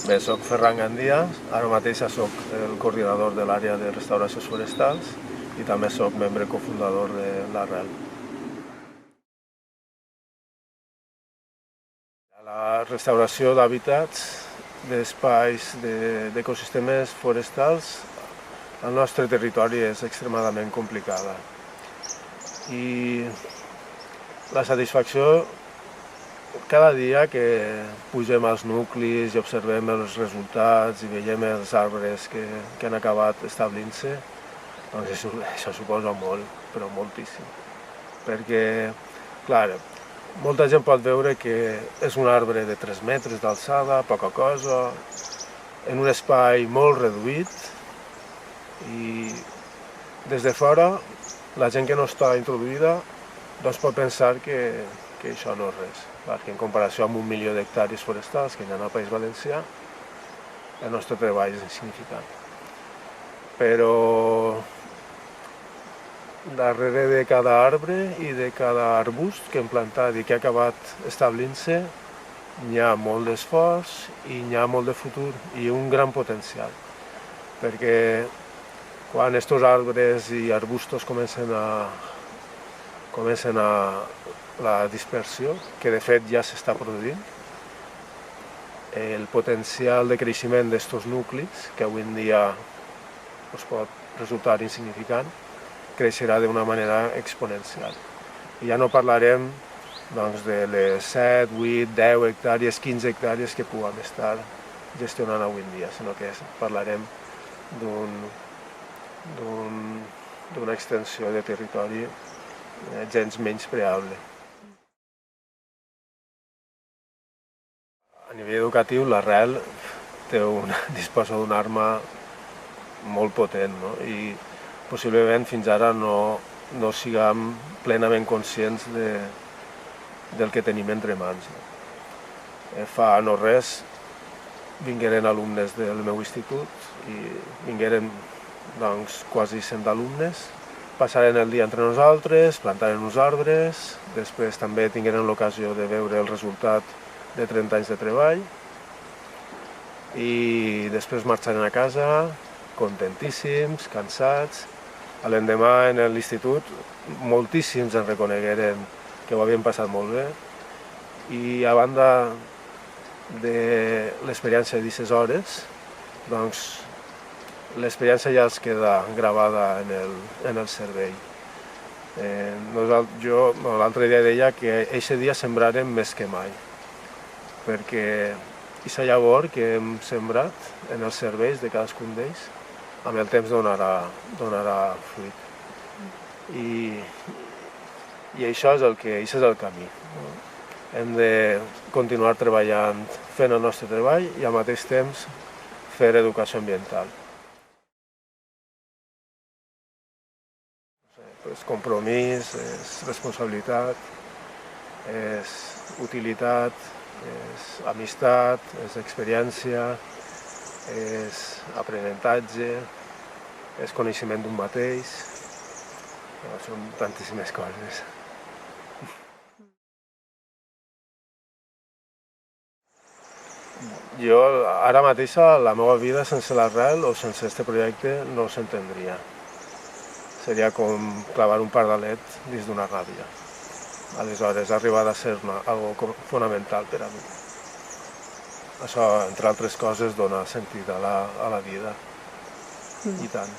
Bé, soc Ferran Gandia, ara mateix soc el coordinador de l'àrea de restauracions forestals i també soc membre cofundador de l'Arrel. La restauració d'hàbitats, d'espais, d'ecosistemes forestals al nostre territori és extremadament complicada. I la satisfacció, cada dia que pugem als nuclis i observem els resultats i veiem els arbres que han acabat establint-se, doncs això suposa molt, però moltíssim. Perquè, clar, molta gent pot veure que és un arbre de 3 metres d'alçada, poca cosa, en un espai molt reduït, i des de fora, la gent que no està introduïda doncs pot pensar que això no és res, perquè en comparació amb 1 milió d'hectàrees forestals que hi ha al País Valencià, el nostre treball és insignificant. Però darrere de cada arbre i de cada arbust que hem plantat i que ha acabat establint-se, hi ha molt d'esforç i hi ha molt de futur i un gran potencial. Perquè quan aquests arbres i arbustos comencen a la dispersió, que de fet ja s'està produint, el potencial de creixement d'aquests nuclis, que avui en dia pot resultar insignificant, creixerà d'una manera exponencial. I ja no parlarem de les 7, 8, 10 hectàrees, 15 hectàrees que puguem estar gestionant avui en dia, sinó que parlarem d'una extensió de territori gens menyspreable. A nivell educatiu, l'Arrel disposa d'una arma molt potent, i possiblement fins ara no siguem plenament conscients del que tenim entre mans. Fa no res vingueren alumnes del meu institut i vingueren quasi 100 alumnes, passaren el dia entre nosaltres, plantaren uns arbres, després també tingueren l'ocasió de veure el resultat de 30 anys de treball i després marxaren a casa contentíssims, cansats. L'endemà en l'institut moltíssims ens reconegueren que ho havien passat molt bé i a banda de l'experiència d'aquestes hores, l'experiència ja els queda gravada en el cervell. Jo l'altre dia deia que aquest dia sembràrem més que mai, perquè aquesta llavor que hem sembrat en els cervells de cadascun d'ells, amb el temps donarà fruit. I això és el camí. Hem de continuar treballant, fent el nostre treball i al mateix temps fer educació ambiental. És compromís, és responsabilitat, és utilitat, és amistat, és experiència, és aprenentatge, és coneixement d'un mateix, són tantíssimes coses. Jo, ara mateix, la meva vida sense l'Arrel o sense aquest projecte no s'entendria. Seria com clavar un pardalet dins d'una gàbia. Aleshores, ha arribat a ser algo fonamental per a mi. Això, entre altres coses, dona sentit a la vida. I tant.